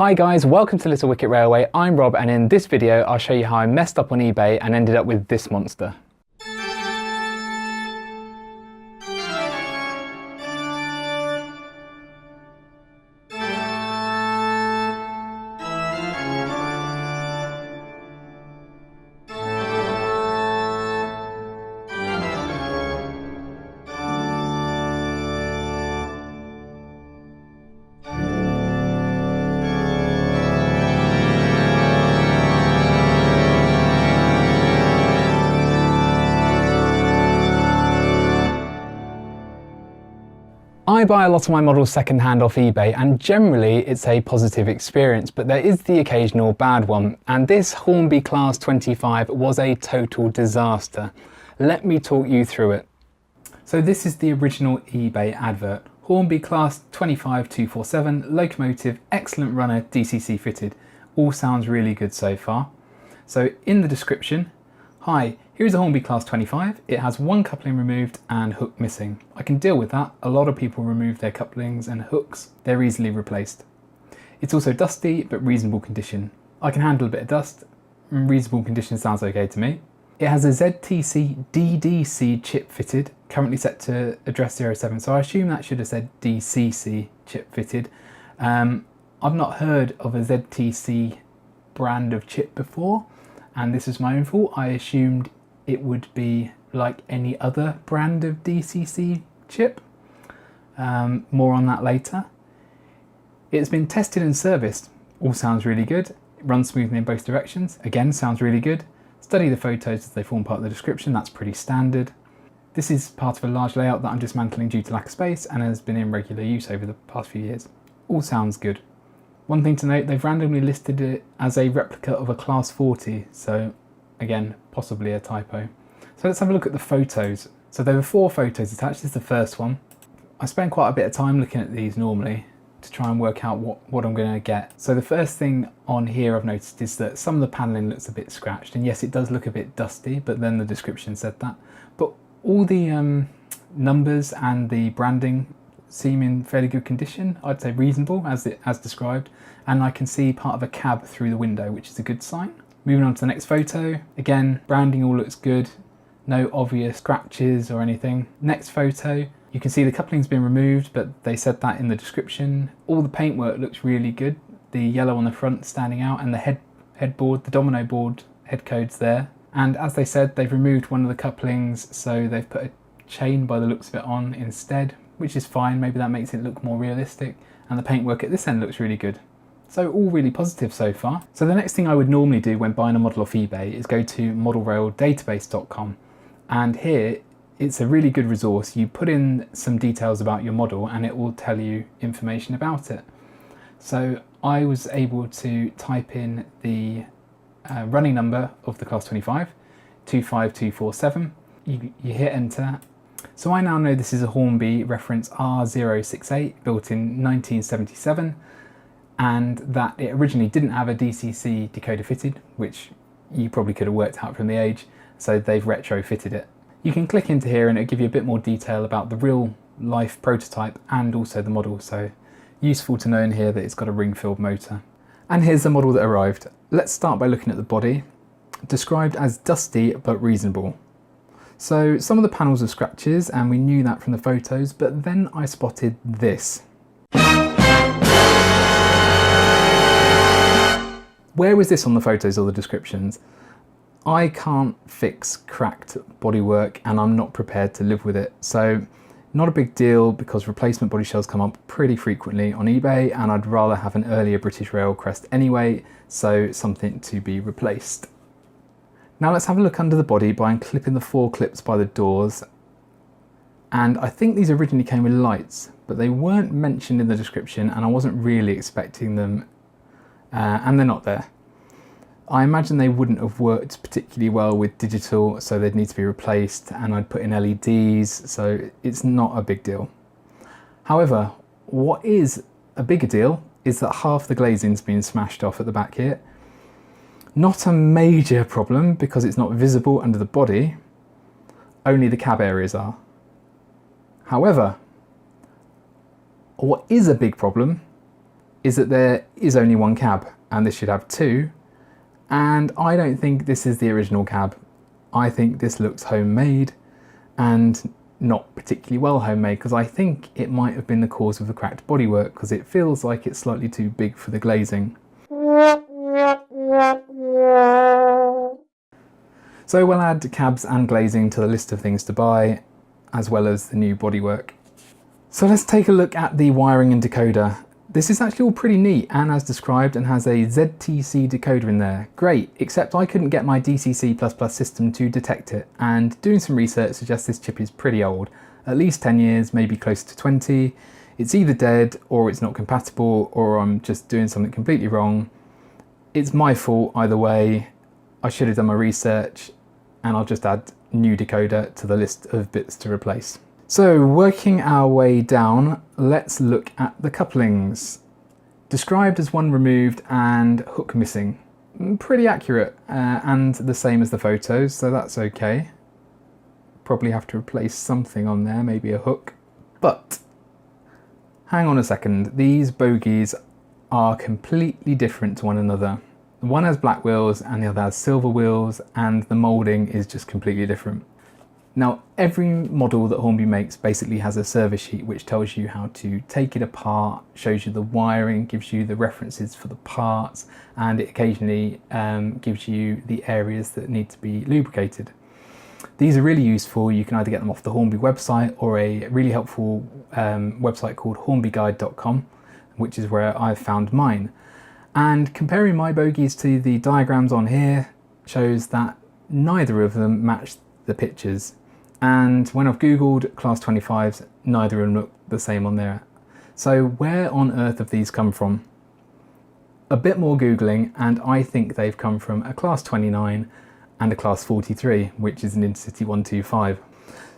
Hi guys, welcome to Little Wicket Railway. I'm Rob, and in this video I'll show you how I messed up on eBay and ended up with this monster. I buy a lot of my models second-hand off eBay, and generally it's a positive experience, but there is the occasional bad one, and this Hornby Class 25 was a total disaster. Let me talk you through it. So this is the original eBay advert. Hornby Class 25 247, locomotive, excellent runner, DCC fitted. All sounds really good so far. So in the description, hi, here's a Hornby Class 25. It has one coupling removed and hook missing. I can deal with that. A lot of people remove their couplings and hooks. They're easily replaced. It's also dusty, but reasonable condition. I can handle a bit of dust. Reasonable condition sounds okay to me. It has a ZTC DDC chip fitted, currently set to address 07, so I assume that should have said DCC chip fitted. I've not heard of a ZTC brand of chip before, and this is my own fault. I assumed it would be like any other brand of DCC chip. More on that later. It's been tested and serviced. All sounds really good. It runs smoothly in both directions. Again, sounds really good. Study the photos as they form part of the description. That's pretty standard. This is part of a large layout that I'm dismantling due to lack of space and has been in regular use over the past few years. All sounds good. One thing to note, they've randomly listed it as a replica of a Class 40, so again, possibly a typo. So let's have a look at the photos. So there were 4 photos attached. This is the first one. I spend quite a bit of time looking at these normally to try and work out what I'm going to get. So the first thing on here I've noticed is that some of the panelling looks a bit scratched, and yes, it does look a bit dusty, but then the description said that. But all the numbers and the branding seem in fairly good condition. I'd say reasonable as described, and I can see part of a cab through the window, which is a good sign. Moving on to the next photo. Again, branding all looks good. No obvious scratches or anything. Next photo, you can see the coupling's been removed, but they said that in the description. All the paintwork looks really good. The yellow on the front standing out, and the headboard, the domino board head code's there. And as they said, they've removed one of the couplings, so they've put a chain by the looks of it on instead, which is fine. Maybe that makes it look more realistic. And the paintwork at this end looks really good. So all really positive so far. So the next thing I would normally do when buying a model off eBay is go to modelraildatabase.com. And here, it's a really good resource. You put in some details about your model and it will tell you information about it. So I was able to type in the running number of the Class 25, 25247. You hit enter. So I now know this is a Hornby reference R068 built in 1977, and that it originally didn't have a DCC decoder fitted, which you probably could have worked out from the age, so they've retrofitted it. You can click into here and it'll give you a bit more detail about the real life prototype and also the model, so useful to know in here that it's got a ring-filled motor. And here's the model that arrived. Let's start by looking at the body. Described as dusty but reasonable. So some of the panels are scratches, and we knew that from the photos, but then I spotted this. Where was this on the photos or the descriptions? I can't fix cracked bodywork, and I'm not prepared to live with it. So not a big deal, because replacement body shells come up pretty frequently on eBay, and I'd rather have an earlier British Rail crest anyway, so something to be replaced. Now let's have a look under the body by unclipping the 4 clips by the doors. And I think these originally came with lights, but they weren't mentioned in the description, and I wasn't really expecting them, and they're not there. I imagine they wouldn't have worked particularly well with digital, so they'd need to be replaced, and I'd put in LEDs, so it's not a big deal. However, what is a bigger deal is that half the glazing's been smashed off at the back here. Not a major problem because it's not visible under the body, only the cab areas are. However, what is a big problem is that there is only one cab, and this should have two, and I don't think this is the original cab. I think this looks homemade, and not particularly well homemade, because I think it might have been the cause of the cracked bodywork, because it feels like it's slightly too big for the glazing. So we'll add cabs and glazing to the list of things to buy, as well as the new bodywork. So let's take a look at the wiring and decoder. This is actually all pretty neat and as described, and has a ZTC decoder in there. Great, except I couldn't get my DCC++ system to detect it, and doing some research suggests this chip is pretty old, at least 10 years, maybe close to 20. It's either dead, or it's not compatible, or I'm just doing something completely wrong. It's my fault either way. I should have done my research, and I'll just add new decoder to the list of bits to replace. So working our way down, let's look at the couplings. Described as one removed and hook missing. Pretty accurate, and the same as the photos, so that's okay. Probably have to replace something on there, maybe a hook. But hang on a second, these bogies are completely different to one another. One has black wheels and the other has silver wheels, and the moulding is just completely different. Now, every model that Hornby makes basically has a service sheet which tells you how to take it apart, shows you the wiring, gives you the references for the parts, and it occasionally gives you the areas that need to be lubricated. These are really useful. You can either get them off the Hornby website or a really helpful website called hornbyguide.com, which is where I've found mine. And comparing my bogies to the diagrams on here shows that neither of them match the pictures. And when I've Googled Class 25s, neither of them look the same on there. So where on earth have these come from? A bit more Googling, and I think they've come from a Class 29 and a Class 43, which is an Intercity 125.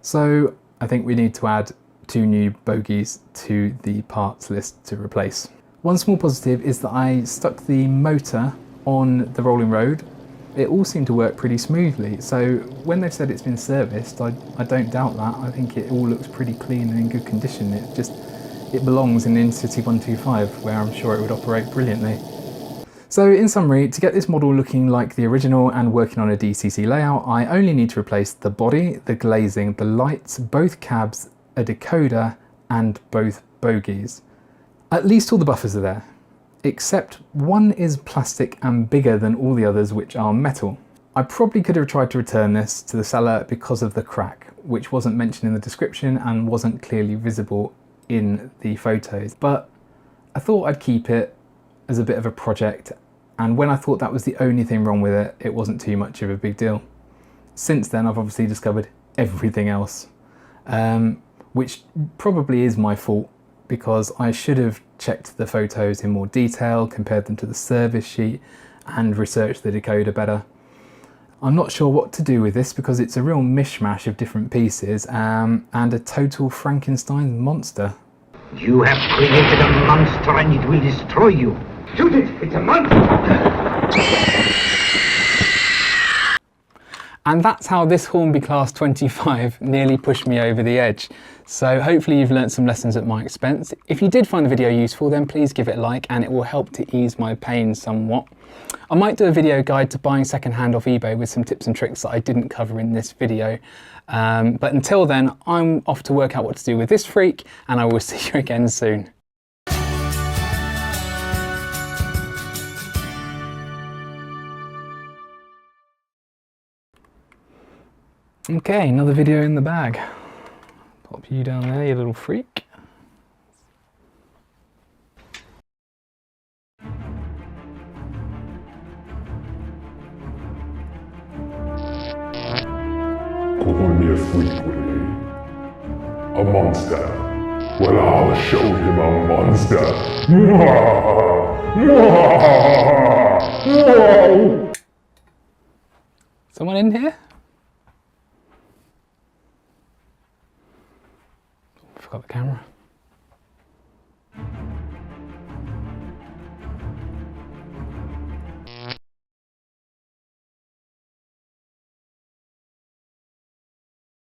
So I think we need to add two new bogies to the parts list to replace. One small positive is that I stuck the motor on the rolling road. It all seemed to work pretty smoothly, so when they've said it's been serviced, I don't doubt that. I think it all looks pretty clean and in good condition. It belongs in Intercity 125, where I'm sure it would operate brilliantly. So in summary, to get this model looking like the original and working on a DCC layout, I only need to replace the body, the glazing, the lights, both cabs, a decoder, and both bogies. At least all the buffers are there, except one is plastic and bigger than all the others, which are metal. I probably could have tried to return this to the seller because of the crack, which wasn't mentioned in the description and wasn't clearly visible in the photos, but I thought I'd keep it as a bit of a project, and when I thought that was the only thing wrong with it, it wasn't too much of a big deal. Since then, I've obviously discovered everything else, which probably is my fault, because I should have checked the photos in more detail, compared them to the service sheet, and researched the decoder better. I'm not sure what to do with this because it's a real mishmash of different pieces, and a total Frankenstein monster. You have created a monster and it will destroy you. Shoot it! It's a monster! And that's how this Hornby Class 25 nearly pushed me over the edge. So hopefully you've learnt some lessons at my expense. If you did find the video useful, then please give it a like, and it will help to ease my pain somewhat. I might do a video guide to buying second-hand off eBay with some tips and tricks that I didn't cover in this video. But until then, I'm off to work out what to do with this freak, and I will see you again soon. Okay, another video in the bag. Pop you down there, you little freak. Call me a freak, will you? A monster? Well, I'll show him a monster. Someone in here? Forgot the camera.